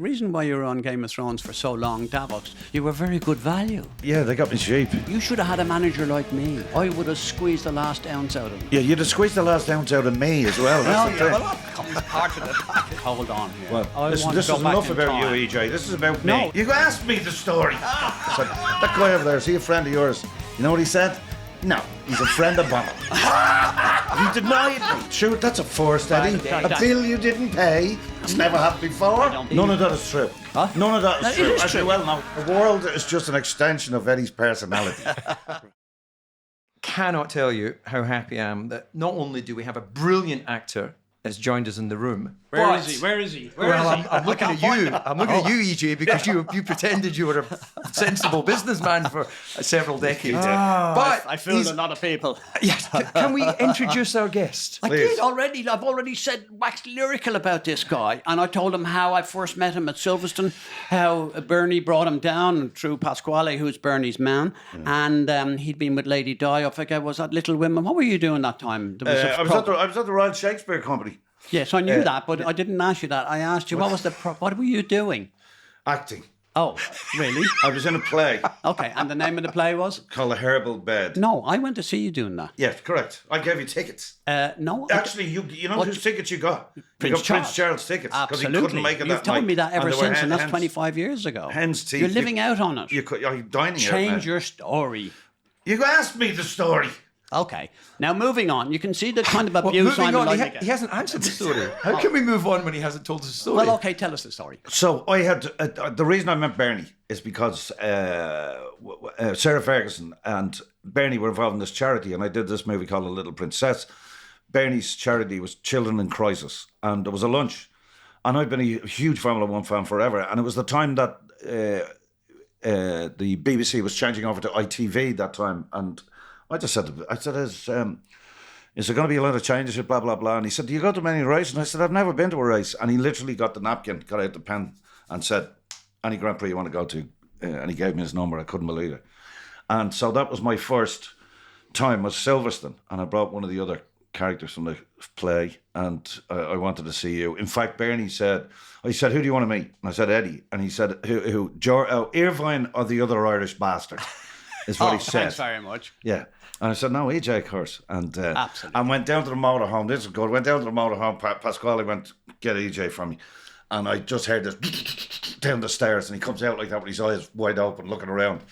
The reason why you were on Game of Thrones for so long, Davos, you were very good value. Yeah, they got me cheap. You should have had a manager like me. I would have squeezed the last ounce out of him. Yeah, you'd have squeezed the last ounce out of me as well. That's the thing. Well, that comes part of the package. Hold on here. Well, listen, this is enough about you, EJ. This is about me. No. You asked me the story. So, that guy over there, is he a friend of yours? You know what he said? No, he's a friend of Bono. He denied me. Sure, that's a first, Eddie. A bill you didn't pay. It's never happened before. None of that is true. Huh? None of that is No, true. it is As you true. well know, the world is just an extension of Eddie's personality. Cannot tell you how happy I am that not only do we have a brilliant actor that's joined us in the room. Where is he? Where is he? I'm looking at you. I'm looking at you, EJ, because you pretended you were a sensible businessman for several decades. But I fooled a lot of people. yes, can we introduce our guest? I did already. I've already waxed lyrical about this guy, and I told him how I first met him at Silverstone, how Bernie brought him down through Pasquale, who's Bernie's man, and he'd been with Lady Di. I forget, was that Little Women? What were you doing that time? There was I was at the Royal Shakespeare Company. Yes, I knew that, but I didn't ask you that. I asked you, what were you doing? Acting. Oh, really? I was in a play Okay, and the name of the play was? called A Herbal Bed. No, I went to see you doing that. Yes, correct. I gave you tickets. No. Actually, you know whose tickets you got? You got Prince Charles tickets because he Absolutely. couldn't make it You've that told night. me that ever And they were since, and that's hens- 25 years ago. Hen's teeth. You're living out on it. You're dining out Change now. your story. You asked me the story. Okay. Now, moving on. You can see the kind of abuse moving I'm on, allowed to he get. hasn't answered the story. How can we move on when he hasn't told us the story? Well, okay, tell us the story. So I had the reason I met Bernie is because Sarah Ferguson and Bernie were involved in this charity, and I did this movie called A Little Princess. Bernie's charity was Children in Crisis, and there was a lunch, and I've been a huge Formula One fan forever, and it was the time that the BBC was changing over to ITV that time, and I just said, is there going to be a lot of changes, blah, blah, blah? And he said, do you go to many races? And I said, I've never been to a race. And he literally got the napkin, got out the pen and said, any Grand Prix you want to go to? And he gave me his number. I couldn't believe it. And so that was my first time was Silverstone. And I brought one of the other characters from the play, and I wanted to see you. In fact, Bernie said, who do you want to meet? And I said, Eddie. And he said, who? Irvine or the other Irish bastard? Is what he said. Thanks very much. Yeah. And I said, no, EJ, of course. And Absolutely. and went down to the motorhome. This is good. Went down to the motorhome. Pasquale went, get EJ from me. And I just heard this down the stairs, and he comes out like that with his eyes wide open, looking around.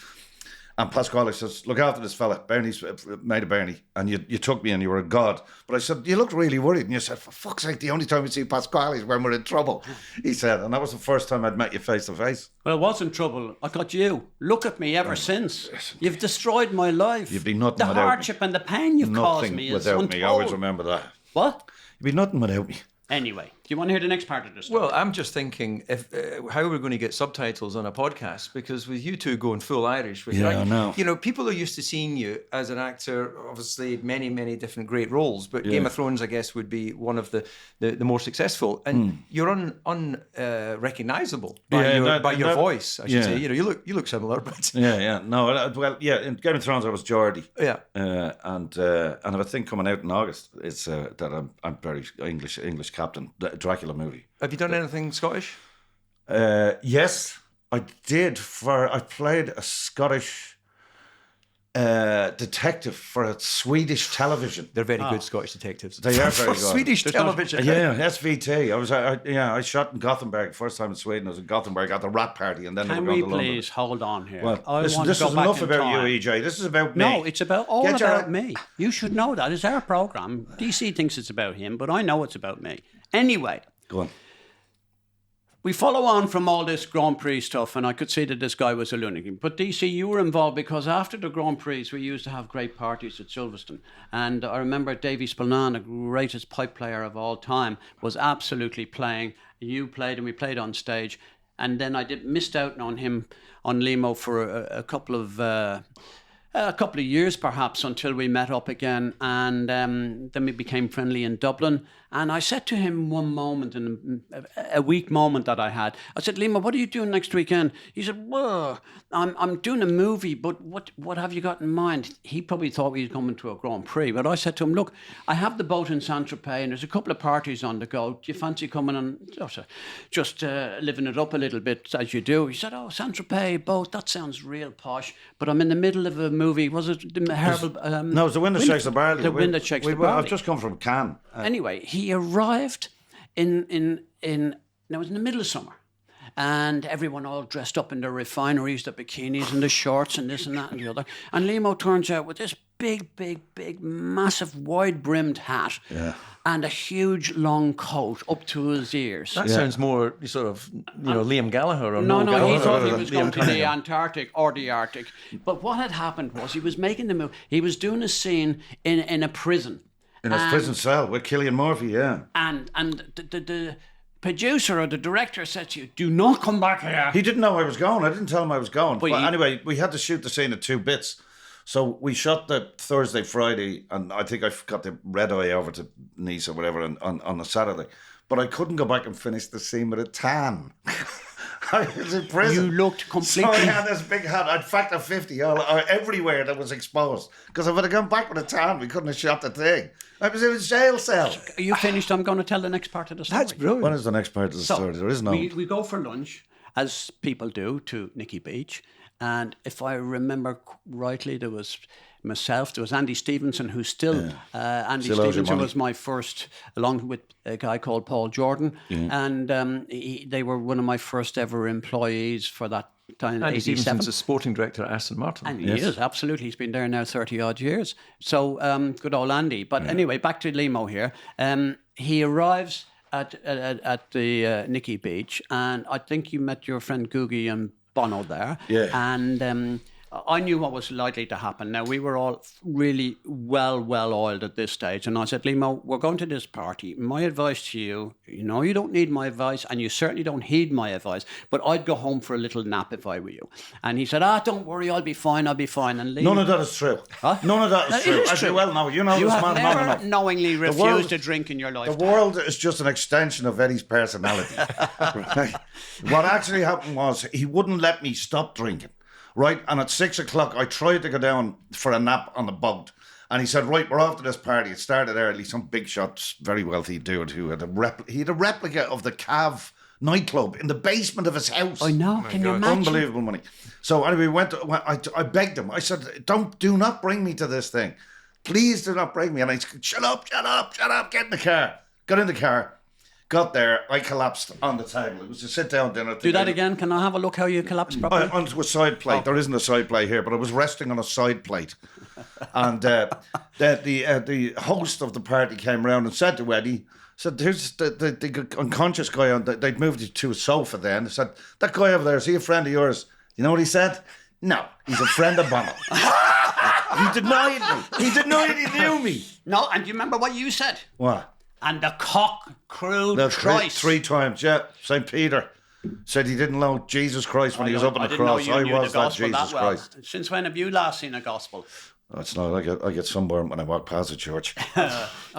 And Pasquale says, look after this fella. Bernie's made of Bernie. And you took me and you were a god. But I said, you looked really worried. And you said, for fuck's sake, the only time we see Pasquale is when we're in trouble. He said, and that was the first time I'd met you face to face. Well, I was in trouble. I got you. Look at me ever since. You've destroyed my life. You'd be nothing the without hardship and the pain you've caused Nothing me is without untold. me. I always remember that. What? You'd be nothing without me. Anyway, do you want to hear the next part of the story? Well, I'm just thinking if how we're going to get subtitles on a podcast, because with you two going full Irish, which Yeah, I know. You know, people are used to seeing you as an actor, obviously many, many different great roles, but Game of Thrones, I guess, would be one of the more successful, and you're unrecognizable by your voice, I should say. You know, you look similar, but In Game of Thrones I was Geordie. yeah. And I have a thing coming out in August. It's that I'm very English captain, the Dracula movie. Have you done anything Scottish? Yes, I did. I played a Scottish detective for a Swedish television. They're very good Scottish detectives. They are very For good. Swedish television. Yeah, SVT. I shot in Gothenburg. First time in Sweden, I was in Gothenburg at the Rat Party, and then Can we we were going to please hold on here? London. I Well, listen, want this to is go back enough in about time. you, EJ. This is about me. No, it's all Get your- about me. You should know that. It's our program. DC thinks it's about him, but I know it's about me. Anyway, Go on. we follow on from all this Grand Prix stuff, and I could see that this guy was a lunatic. But DC, you were involved because after the Grand Prix, we used to have great parties at Silverstone. And I remember Davy Spillane, the greatest pipe player of all time, was absolutely playing. You played, and we played on stage. And then I missed out on him, on Limo, for a couple of A couple of years perhaps until we met up again, and then we became friendly in Dublin. And I said to him one moment, in a weak moment that I had, I said, Liam, what are you doing next weekend? He said, well, I'm doing a movie, but what have you got in mind? He probably thought we were coming to a Grand Prix, but I said to him, look, I have the boat in Saint-Tropez and there's a couple of parties on the go. Do you fancy coming and just living it up a little bit as you do? He said, oh, Saint-Tropez boat, that sounds real posh, but I'm in the middle of a movie. Was it the Herbal? No, it's The Wind That Shakes the Barley. The Wind That Shakes the Barley. I've just come from Cannes. Anyway, he arrived now it was in the middle of summer, and everyone all dressed up in their refineries, the bikinis and the shorts and this and that and the other. And Liam turns out with this big, massive, wide-brimmed hat and a huge, long coat up to his ears. That sounds more sort of, Liam Gallagher or No, Gallagher, he thought he was going Liam to the Cunningham. Antarctic or the Arctic. But what had happened was he was making the move. He was doing a scene in a prison. In his prison cell with Cillian Murphy, And the producer or the director said to you, do not come back here. He didn't know I was going. I didn't tell him I was going. But But anyway, we had to shoot the scene in 2 bits. So we shot the Thursday, Friday, and I think I got the red eye over to Nice or whatever on a Saturday. But I couldn't go back and finish the scene with a tan. I was in prison. You looked completely... So I had this big hat. I'd factor 50 everywhere that was exposed. Because if I'd have gone back with a tan, we couldn't have shot the thing. I was in a jail cell. Are you finished? I'm going to tell the next part of the story. That's brilliant. What is the next part of the story? There is no... We go for lunch, as people do, to Nicky Beach. And if I remember rightly, there was myself, there was Andy Stevenson, who's still... Andy Still owes you Stevenson money. was my first, along with a guy called Paul Jordan. And they were one of my first ever employees for that time, Andy 87. Stevenson's a sporting director at Aston Martin. And he is, absolutely. He's been there now 30 odd years. So good old Andy. But anyway, back to Limo here. He arrives at the Nicky Beach, and I think you met your friend Googie and Bono there. Yeah. And I knew what was likely to happen. Now, we were all really well oiled at this stage. And I said, Limo, we're going to this party. My advice to you, you don't need my advice, and you certainly don't heed my advice, but I'd go home for a little nap if I were you. And he said, don't worry, I'll be fine. And Liam, None of that is true. Huh? None of that is It true. is As true. you well know, you know You this have man never long enough. knowingly refused world- a drink in your life. The world is just an extension of Eddie's personality. Right? What actually happened was he wouldn't let me stop drinking. Right? And at 6 o'clock, I tried to go down for a nap on the boat. And he said, right, we're off to this party. It started early. Some big shot, very wealthy dude who had he had a replica of the Cav nightclub in the basement of his house. I know. Can you imagine? Unbelievable money. So anyway, I begged him. I said, do not bring me to this thing. Please do not bring me. And I said, shut up, get in the car. Got in the car. Got there, I collapsed on the table. It was a sit-down dinner. Do that again. Can I have a look how you collapsed properly? Onto a side plate. There isn't a side plate here, but I was resting on a side plate. And the host of the party came round and said to Eddie, said, here's the unconscious guy. They'd moved you to a sofa then. They said, that guy over there, is he a friend of yours? You know what he said? No, he's a friend of Bono. He denied me. He denied he knew me. No, and do you remember what you said? What? And the cock crewed No, Christ. three times, yeah. St. Peter said he didn't know Jesus Christ when he was up on the cross. I was that Jesus Christ. Since when have you last seen a gospel? That's not. I get sunburned when I walk past the church.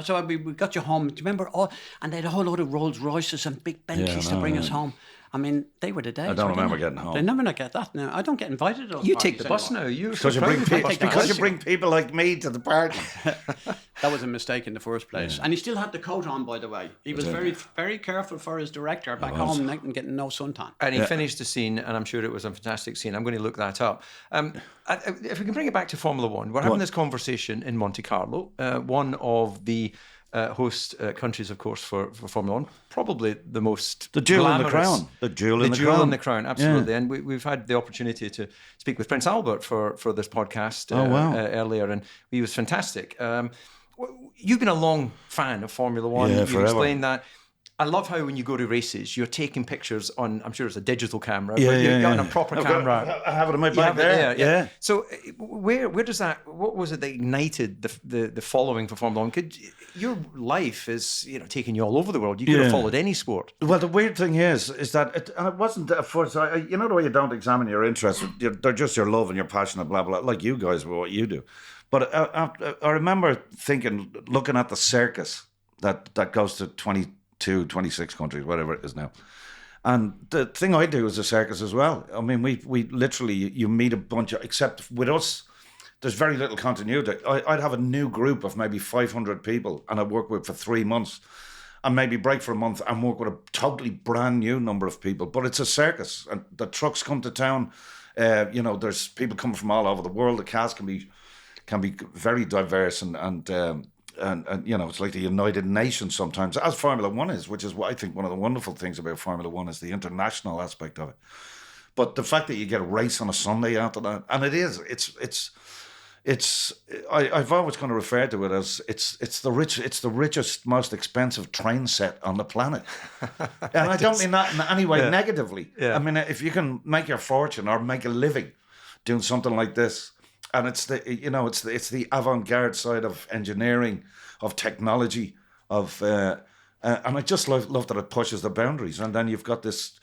So we got you home. Do you remember? And they had a whole load of Rolls Royces and big Bentleys to bring us home. I mean, they were the days. I don't remember getting home. They never get that now. I don't get invited to those You take the parties bus anymore. now. You're Because so you bring proud of the people. bus. Because you bring people like me to the party. That was a mistake in the first place. And he still had the coat on, by the way. He was very careful for his director back home and getting no suntan. And he finished the scene, and I'm sure it was a fantastic scene. I'm going to look that up. If we can bring it back to Formula One, we're having this conversation in Monte Carlo, one of the host countries, of course, for Formula One. Probably the most The jewel in the glamorous- crown. The jewel in the crown, absolutely. And we've had the opportunity to speak with Prince Albert for this podcast earlier, and he was fantastic. You've been a long fan of Formula One. Yeah, You forever. explained that. I love how when you go to races, you're taking pictures on, I'm sure it's a digital camera, Yeah, but you're yeah, on yeah. a proper camera. I have it in my You bag have it there. Yeah. So where does that, what was it that ignited the following for Formula One? Your life is, taking you all over the world. You could have followed any sport. Well, the weird thing is that it wasn't at first. You know the way you don't examine your interests; they're just your love and your passion and blah blah. Like you guys with what you do. But I remember thinking, looking at the circus that goes to 22, 26 countries, whatever it is now. And the thing I do is a circus as well. I mean, we literally, you meet a bunch of, except with us, there's very little continuity. I'd have a new group of maybe 500 people and I'd work with for 3 months and maybe break for a month and work with a totally brand new number of people. But it's a circus and the trucks come to town. There's people coming from all over the world. The cast can be very diverse and it's like the United Nations sometimes, as Formula One is, which is what I think one of the wonderful things about Formula One is the international aspect of it. But the fact that you get a race on a Sunday after that, and I've always kind of referred to it as it's the richest, most expensive train set on the planet. And I don't mean that in any way negatively. Yeah. I mean, if you can make your fortune or make a living doing something like this, and it's the avant-garde side of engineering, of technology, and I just love that it pushes the boundaries. And then you've got this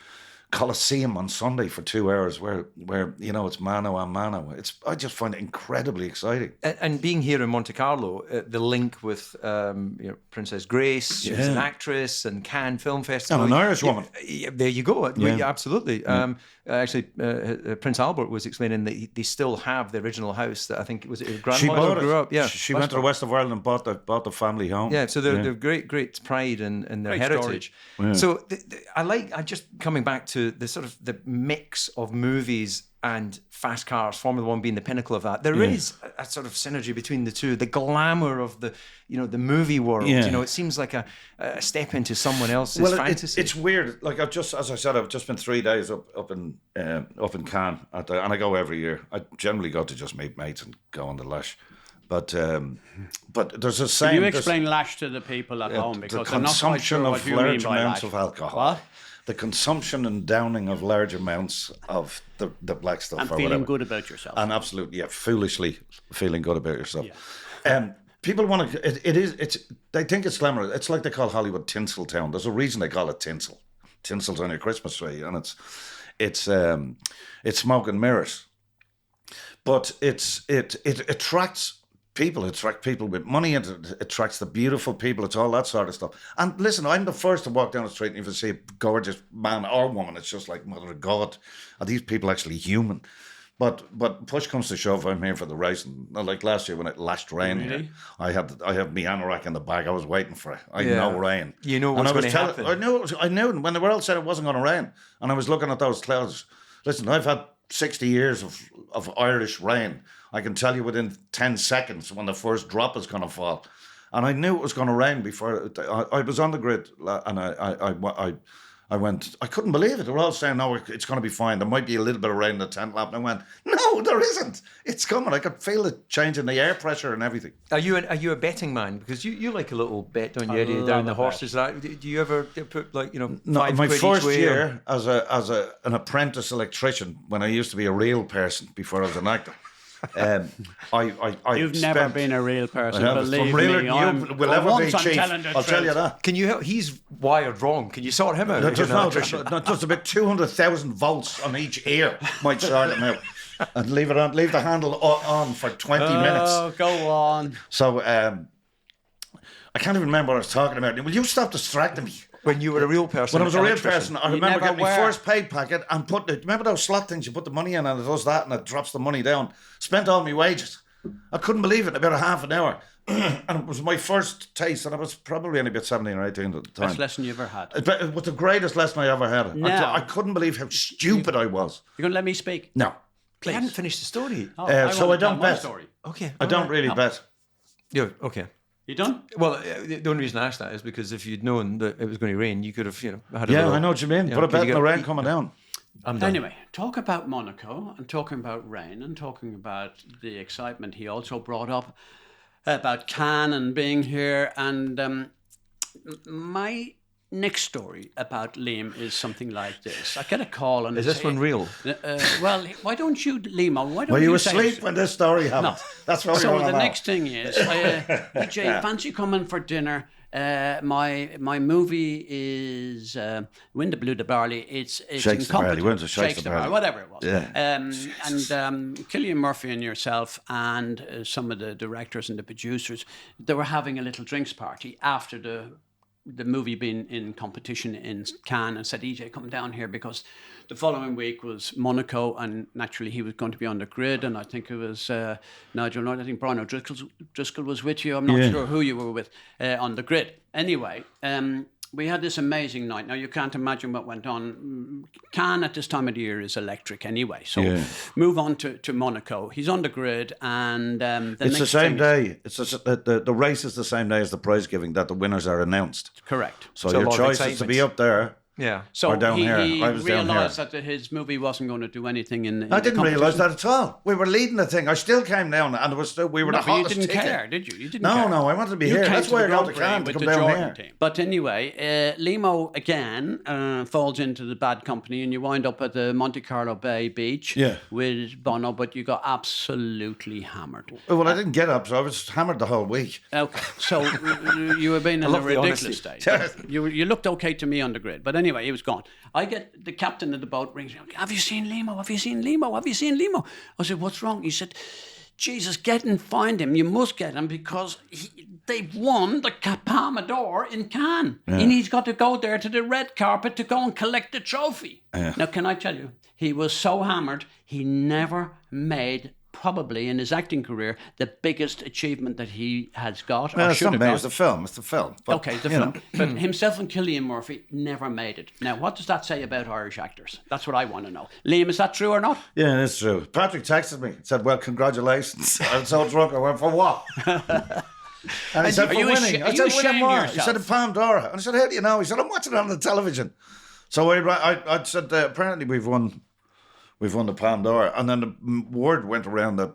Colosseum on Sunday for 2 hours where it's mano a mano. I just find it incredibly exciting. And being here in Monte Carlo, the link with Princess Grace, she's an actress, and Cannes Film Festival. And an Irish woman. There you go. Yeah. Absolutely. Yeah. Actually, Prince Albert was explaining that they still have the original house that I think was it her grandmother grew up. Yeah, she went to the west of Ireland and bought the family home. Yeah, so they're great pride in their Great heritage. Yeah. So I just coming back to the sort of the mix of movies and fast cars, Formula One being the pinnacle of that. There is a sort of synergy between the two. The glamour of the the movie world. Yeah. It seems like a step into someone else's fantasy. It's weird. Like I've just been 3 days up in Cannes, and I go every year. I generally go to just meet mates and go on the lash. But there's a saying. Can you explain lash to the people at home, because the I'm not quite sure consumption what of you mean large by amounts lash. of alcohol. What? The consumption and downing of large amounts of the black stuff, And or feeling whatever. good about yourself. And absolutely, foolishly feeling good about yourself. Yeah. People want to. They think it's glamorous. It's like they call Hollywood Tinseltown. There's a reason they call it tinsel. Tinsel's on your Christmas tree, and it's smoke and mirrors. But it attracts people. It attracts people with money. It attracts the beautiful people. It's all that sort of stuff. And listen, I'm the first to walk down the street and if you see a gorgeous man or woman, it's just like, mother of God, are these people actually human? But push comes to shove, I'm here for the race. And like last year when it lashed rain, Really? I had my anorak in the bag. I was waiting for it. I know rain. You know what's And I was going to happen. I knew when the world said it wasn't going to rain, and I was looking at those clouds. Listen, I've had 60 years of Irish rain. I can tell you within 10 seconds when the first drop is going to fall. And I knew it was going to rain before. I was on the grid and I went, I couldn't believe it. They were all saying, no, it's going to be fine. There might be a little bit of rain in the tent lap. And I went, no, there isn't. It's coming. I could feel it changing the air pressure and everything. Are you a betting man? Because you like a little bet, don't you, Eddie, down the horses? Do you ever put No, £5 my each first way year as an apprentice electrician, when I used to be a real person before I was an actor, You've never been a real person, believe me. Will ever be, Chief. I'll tell you that. Can you help? He's wired wrong. Can you sort him out? Just about 200,000 volts on each ear might sort him out. And leave the handle on for 20 minutes. Oh, go on. So I can't even remember what I was talking about. Will you stop distracting me? When you were a real person. When I was a real person, I remember getting my were. first paid packet and remember those slot things, you put the money in and it does that and it drops the money down. Spent all my wages. I couldn't believe it in about a half an hour. And it was my first taste, and I was probably only about 17 or 18 at the time. Best lesson you ever had. It was the greatest lesson I ever had. Now- I couldn't believe how stupid I was. You're going to let me speak? No. I hadn't finished the story. Oh, So want I don't to tell my bet. story. Okay. I don't really bet. Yeah. Okay. You done? Well, the only reason I asked that is because if you'd known that it was going to rain, you could have, had a Yeah, little, I know what you mean. Put a bet in the rain coming down. I'm done. Anyway, talk about Monaco and talking about rain and talking about the excitement he also brought up about Cannes and being here. And my next story about Liam is something like this. I get a call and Is this one real? Well, why don't you, Liam? Why don't Were you say asleep it? when this story happened? No. That's what So we're on the about. next thing is, EJ, fancy coming for dinner? My movie is Wind the Blue the Barley. It's Shakes the Barley. Went to Shakes the Barley. Whatever it was. Yeah. And Cillian Murphy and yourself and some of the directors and the producers, they were having a little drinks party after the movie being in competition in Cannes, and said, EJ, come down here, because the following week was Monaco, and naturally he was going to be on the grid, and I think it was Nigel Knight, I think Brian O'Driscoll was with you, I'm not sure who you were with on the grid. Anyway, we had this amazing night. Now, you can't imagine what went on. Cannes at this time of the year is electric anyway. So move on to Monaco. He's on the grid, and It's the same day. It's the race is the same day as the prize giving that the winners are announced. Correct. So So a your lot of choice is to be excitement. up there. Yeah. So or down he here. I was down here. realised that his movie wasn't going to do anything in I the didn't realise competition. that at all. We were leading the thing. I still came down, and it was still, we were No, the but you hottest didn't ticket. care, did you? You didn't No, care. no, I wanted to be You here. came That's to why the I got Grand the Prix can to with come the down Jordan here. team. But anyway, Limo again falls into the bad company, and you wind up at the Monte Carlo Bay Beach with Bono, but you got absolutely hammered. Well, I didn't get up, so I was hammered the whole week. Okay, so you were being in a love the ridiculous honesty. state. You looked okay to me on the grid, but anyway, he was gone. I get the captain of the boat rings me. Have you seen Limo? Have you seen Limo? Have you seen Limo? I said, what's wrong? He said, Jesus, get and find him. You must get him because they've won the Palme d'Or in Cannes. And he's got to go there to the red carpet to go and collect the trophy. Now, can I tell you, he was so hammered, he never made, probably in his acting career, the biggest achievement that he has got. No, Or it's should not have me. got. It's the film. It's the film. But, Okay, the you film. know. But himself and Cillian Murphy never made it. Now, what does that say about Irish actors? That's what I want to know. Liam, is that true or not? Yeah, it's true. Patrick texted me. Said, "Well, congratulations." I was so drunk. I went, "For what?" And he said, Are "For you winning." I are you said, "Winning ashamed of what?" He yourself? said, "The Palme d'Or." And I said, "How do you know?" He said, "I'm watching it on the television." So I said, "Apparently we've won the Palme d'Or." And then the word went around that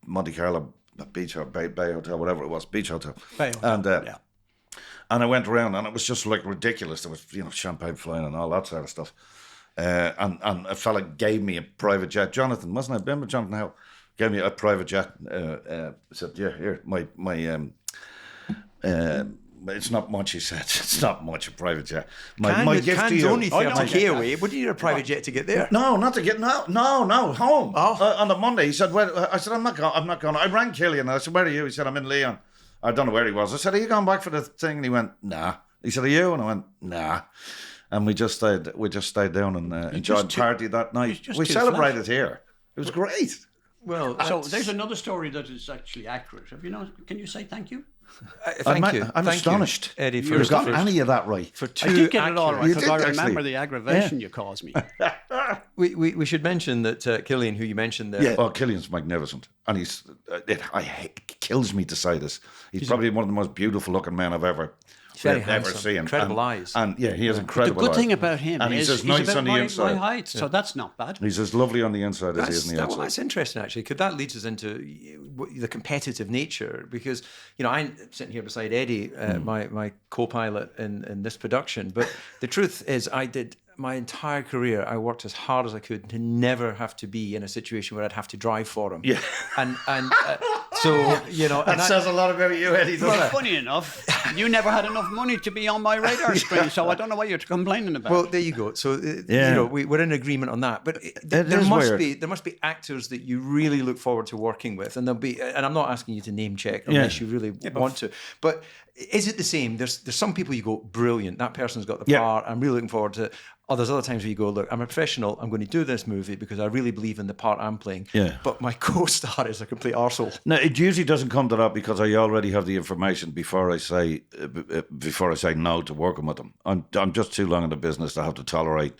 Monte Carlo Beach or Bay Hotel, whatever it was, Beach Hotel. Bay Hotel, And I went around, and it was just like ridiculous. There was, champagne flying and all that sort of stuff. And a fella gave me a private jet. Jonathan, wasn't it? Remember Jonathan Howe? Gave me a private jet. Said, "Yeah, here, my it's not much," he said. "It's not much, a private jet. My gift to Cannes you." only Oh, no, 30k yeah. away. Would you need a private jet to get there? No, not to get home. Oh. On the Monday, he said, "Well," I said, I'm not going. I rang Cillian and I said, "Where are you?" He said, "I'm in Leon." I don't know where he was. I said, "Are you going back for the thing?" And he went, "Nah." He said, "Are you?" And I went, "Nah." And we just stayed down and enjoyed the party that night. just We too celebrated here. It was great. Well, So there's another story that is actually accurate. Have you know? Can you say thank you? thank you. I'm Thank astonished. you, Eddie, You got any of that right. for two I did get it all right You because did, I remember actually. the aggravation you caused me. We should mention that Cillian, who you mentioned there, Yeah. Oh, Cillian's magnificent, and he's. It kills me to say this. He's probably one of the most beautiful looking men I've ever very ever handsome, seen. incredible eyes. And yeah, he has The incredible. good eyes. thing about him and is he's as he's nice about on the my inside. height, so that's not bad. He's as lovely on the inside as he is on the Well, outside. that's interesting, actually, because that leads us into the competitive nature. Because I'm sitting here beside Eddie, my co-pilot in this production. But the truth is, I did my entire career. I worked as hard as I could to never have to be in a situation where I'd have to drive for him. Yeah. and so That says a lot about you, Eddie, doesn't Well, it? funny enough, you never had enough money to be on my radar screen, so I don't know what you're complaining about. Well, there you go. So we're in agreement on that. But there is weird. there must be actors that you really look forward to working with, and there'll be. And I'm not asking you to name check unless you really want to. But is it the same? There's some people you go, brilliant. That person's got the part. I'm really looking forward to it. Or there's other times where you go, look, I'm a professional. I'm going to do this movie because I really believe in the part I'm playing. Yeah. But my co-star is a complete arsehole. No, it usually doesn't come to that because I already have the information before I say no to working with them. I'm just too long in the business to have to tolerate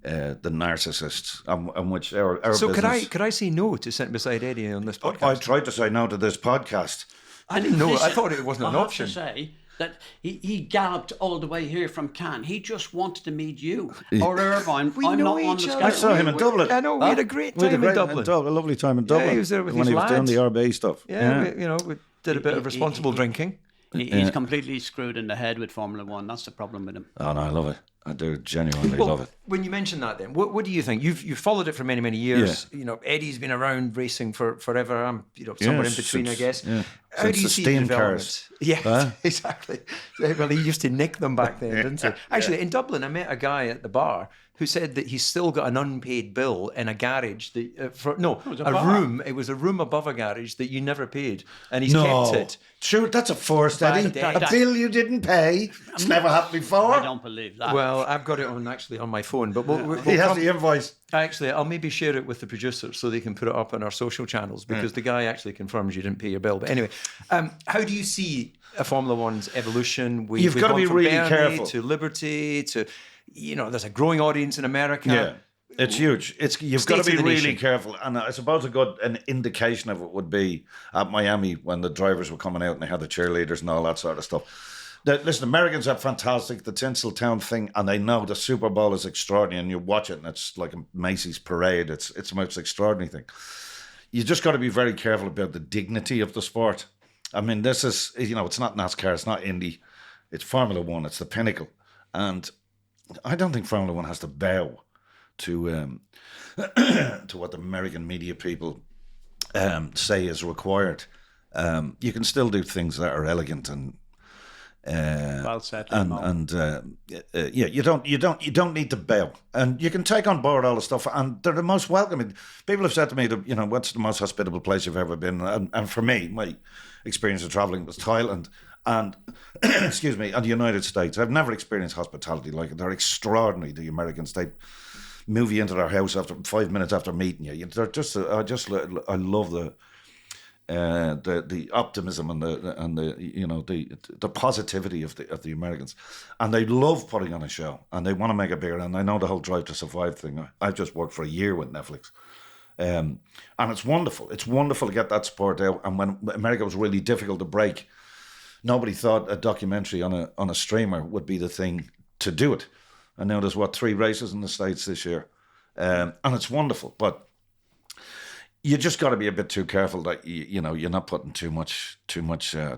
the narcissists, and which our So business. could I say no to sitting beside Eddie on this podcast? I tried to say no to this podcast. I didn't know. I Listen, thought it wasn't an I have option. to say that he galloped all the way here from Cannes. He just wanted to meet you or Irvine. We I'm know not on the each schedule. other. I saw him in Dublin. I know, we had a great We had time in Dublin. a lovely time in Dublin. he was there with when his he was doing lads. the RBA stuff. Yeah, we did a bit of responsible drinking. He's completely screwed in the head with Formula One. That's the problem with him. Oh no, I love it. I do genuinely love it. When you mention that, then what do you think? You've followed it for many years. Yeah. You know, Eddie's been around racing for forever. I'm somewhere in between, I guess. Yeah. How do you the see steam the development? cars. Yeah, exactly. Well, he used to nick them back then, didn't he? Actually, in Dublin, I met a guy at the bar who said that he's still got an unpaid bill in a garage that room. It was a room above a garage that you never paid, and he's kept it. Sure, that's a first, Eddie. A bill you didn't pay. It's never happened before. I don't believe that. Well, I've got it on my phone, but he has the invoice. Actually, I'll maybe share it with the producers so they can put it up on our social channels, because the guy actually confirms you didn't pay your bill. But anyway, how do you see a Formula One's evolution? You've got to be really careful. To Liberty, to there's a growing audience in America. Yeah. It's huge. You've got to be really careful. And I suppose an indication of it would be at Miami when the drivers were coming out and they had the cheerleaders and all that sort of stuff. Listen, Americans are fantastic. The Tinseltown thing, and they know the Super Bowl is extraordinary, and you watch it and it's like a Macy's parade. It's the most extraordinary thing. You just got to be very careful about the dignity of the sport. I mean, this is, it's not NASCAR, it's not Indy, it's Formula One, it's the pinnacle. And I don't think Formula One has to bow to what the American media people say is required. You can still do things that are elegant and well said. You don't need to bail, and you can take on board all the stuff, and they're the most welcoming. People have said to me that what's the most hospitable place you've ever been, and for me, my experience of traveling was Thailand and excuse me, and the United States. I've never experienced hospitality like it. They're extraordinary. The Americans, they move you into their house after 5 minutes after meeting you. They're just I love the optimism and the positivity of the Americans, and they love putting on a show, and they want to make it bigger. And I know the whole Drive to Survive thing. I've just worked for a year with Netflix, and it's wonderful. It's wonderful to get that sport out. And when America was really difficult to break, nobody thought a documentary on a streamer would be the thing to do it. And now there's 3 races in the States this year, and it's wonderful, but you just got to be a bit too careful that you're not putting too much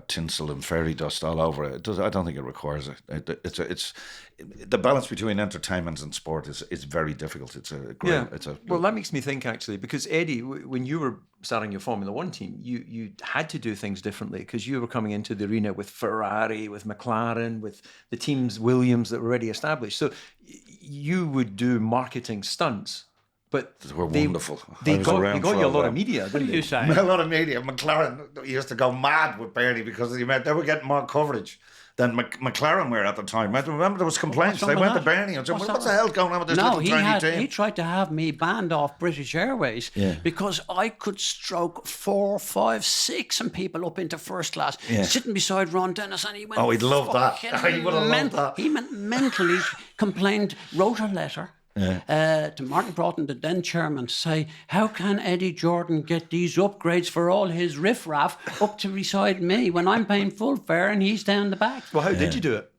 tinsel and fairy dust all over it. I don't think it requires it. It's the balance between entertainment and sport is very difficult. Well, that makes me think, actually, because Eddie, when you were starting your Formula One team, you had to do things differently because you were coming into the arena with Ferrari, with McLaren, with the teams Williams that were already established. So you would do marketing stunts. But they were wonderful. They got you a lot of media, didn't you say? A lot of media. McLaren used to go mad with Bernie because they were getting more coverage than McLaren were at the time. I remember there was complaints. They went to Bernie and said, "What's the hell going on with this little tiny team?" He tried to have me banned off British Airways because I could stroke 4, 5, 6 and people up into first class, sitting beside Ron Dennis, and he went. Oh, he'd love that. He would have loved that. He mentally complained, wrote a letter. To Martin Broughton, the then chairman, to say, how can Eddie Jordan get these upgrades for all his riffraff up to beside me when I'm paying full fare and he's down the back? Well, how did you do it?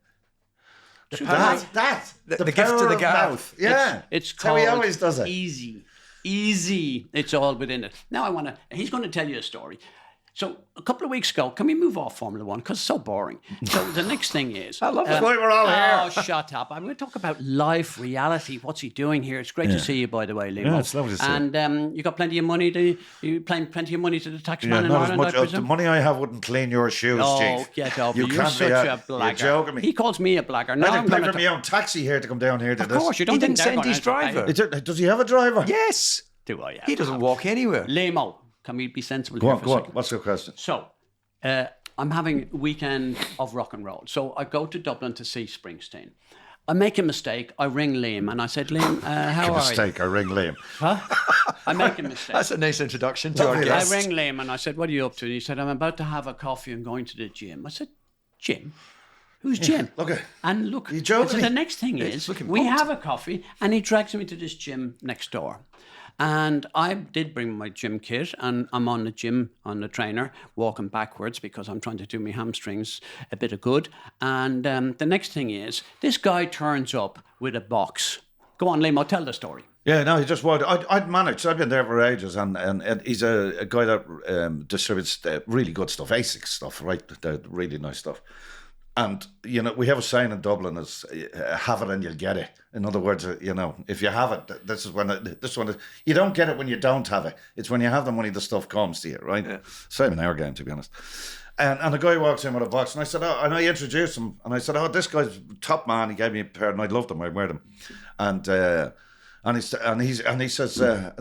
The gift to the mouth. Yeah, it's how he always does it. Easy. It's all within it. Now he's going to tell you a story. So a couple of weeks ago, can we move off Formula One? Because it's so boring. So the next thing is... I love it. Why we're all here. Oh, shut up. I'm going to talk about life, reality. What's he doing here? It's great to see you, by the way, Liam. Yeah, it's lovely to see you. And you got plenty of money. You paying plenty of money to the taxman in not Ireland, as much. The money I have wouldn't clean your shoes, Chief. Oh, get off. You're such a blagger. You're joking me. He calls me a blagger. I didn't pay for my own taxi here to come down here to this. Of course, you don't he think didn't send his driver. Does he have a driver? Yes. Do I? He doesn't walk anywhere. Lame-o. Can we be sensible Go here on, for go a on. second? What's your question? So, I'm having a weekend of rock and roll. So I go to Dublin to see Springsteen. I make a mistake. I ring Liam and I said, Liam, how are you? I ring Liam. Huh? I make a mistake. That's a nice introduction to our I guest. ring Liam and I said, what are you up to? And he said, I'm about to have a coffee and going to the gym. I said, gym? Who's Jim? Okay. And look, you joking so me? the next thing is, we have a coffee and he drags me to this gym next door. And I did bring my gym kit and I'm on the trainer, walking backwards because I'm trying to do my hamstrings a bit of good. And the next thing is, this guy turns up with a box. Go on, Liam, I'll tell the story. Yeah, no, he just would. I'd managed. I've been there for ages, and he's a guy that distributes really good stuff, ASICS stuff, right? The really nice stuff. And, you know, we have a saying in Dublin is have it and you'll get it. In other words, you know, if you have it, this one is, you don't get it when you don't have it. It's when you have the money, the stuff comes to you, right? Yeah. Same in our game, to be honest. And a guy walks in with a box, and I said, and I introduced him, and I said, this guy's top man. He gave me a pair, and I loved them. I wear them, and he says, is that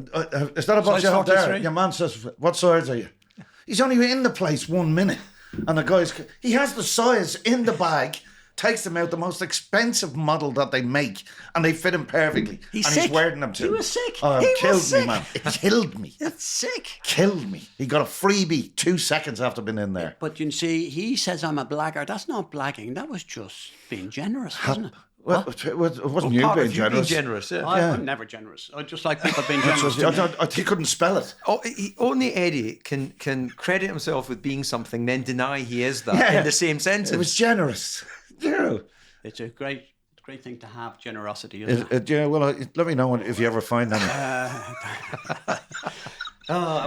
a box you have there? Your man says, what size are you? He's only in the place 1 minute. And he has the size in the bag, takes them out, the most expensive model that they make, and they fit him perfectly. He's wearing them too. He was sick. It killed me, man. It killed me. It's sick. Killed me. He got a freebie 2 seconds after being in there. But you see, he says I'm a blackguard. That's not blagging. That was just being generous, wasn't it? Well, it wasn't you being generous. Yeah. I'm never generous. I just like people being generous. He couldn't spell it. Only Eddie can credit himself with being something, then deny he is that in the same sentence. It was generous. Yeah. It's a great thing to have, generosity, isn't it? Yeah, well, let me know if you ever find any.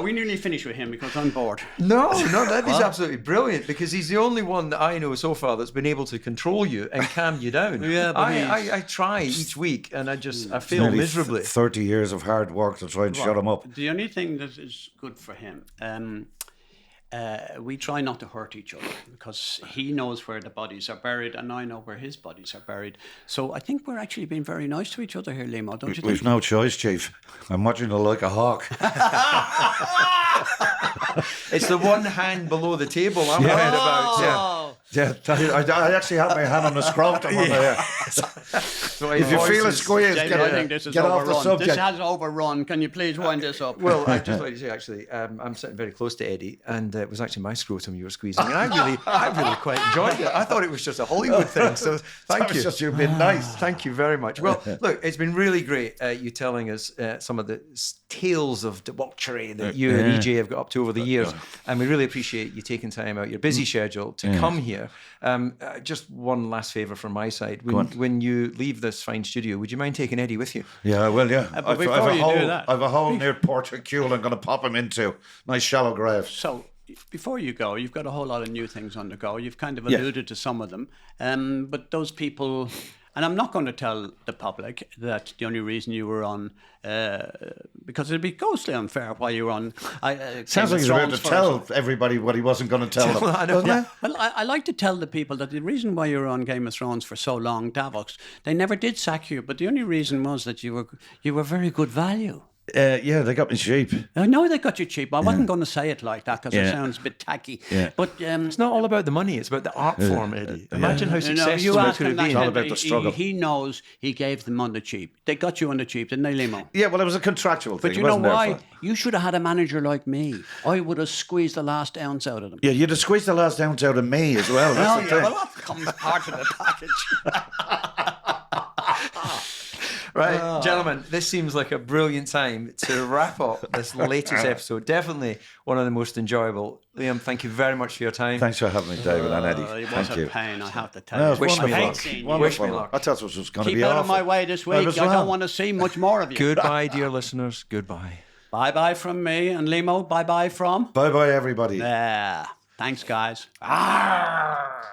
We nearly finished with him because I'm bored. No, that is absolutely brilliant because he's the only one that I know so far that's been able to control you and calm you down. Yeah, but I try each week and I fail miserably. 30 years of hard work to try and shut him up. The only thing that is good for him, we try not to hurt each other because he knows where the bodies are buried and I know where his bodies are buried. So I think we're actually being very nice to each other here, Liam, don't you think? We've no choice, Chief. I'm watching you like a hawk. It's the one hand below the table I'm worried about. Yeah, I actually have my hand on the scrotum over there. So if you feel a squeeze, Jamie, I think this is get overrun. off the subject. This has overrun. Can you please wind this up? Well, I'd just like to say, actually, I'm sitting very close to Eddie, and it was actually my scrotum you were squeezing, and I really quite enjoyed it. I thought it was just a Hollywood thing, so thank you. It's just you've been nice. Thank you very much. Well, look, it's been really great you telling us some of the tales of debauchery that you and EJ have got up to over the years, and we really appreciate you taking time out your busy schedule to come here. Just one last favour from my side. When you leave this fine studio, would you mind taking Eddie with you? Yeah, I will, yeah. But before you do that, I have a hole near Porticule I'm going to pop him into. Nice shallow grave. So, before you go, you've got a whole lot of new things on the go. You've kind of alluded to some of them. But those people... And I'm not going to tell the public that the only reason you were on, because it'd be ghostly unfair why you were on. Sounds like you're about to tell everybody what he wasn't going to tell them. Well, I like to tell the people that the reason why you were on Game of Thrones for so long, Davos, they never did sack you, but the only reason was that you were very good value. Yeah, they got me cheap. I know they got you cheap. I wasn't going to say it like that because it sounds a bit tacky. Yeah. But it's not all about the money. It's about the art form, Eddie. Imagine how successful it could have been. It's all about the struggle. He knows he gave them on the cheap. They got you on the cheap, didn't they, Limo? Yeah, well, it was a contractual thing. But you know why? You should have had a manager like me. I would have squeezed the last ounce out of them. Yeah, you'd have squeezed the last ounce out of me as well. That's the thing. Well, that comes part of the package. Right, gentlemen, this seems like a brilliant time to wrap up this latest episode. Definitely one of the most enjoyable. Liam, thank you very much for your time. Thanks for having me, David and Eddie. It was thank you. Pain, I have to tell you. Wish me luck. Wish me luck. I thought this was going to be Keep out awful. of my way this week. I don't want to see much more of you. Goodbye, dear listeners. Goodbye. Bye-bye from me. And Limo, bye-bye from... Bye-bye, everybody. Yeah. Thanks, guys. Arrgh.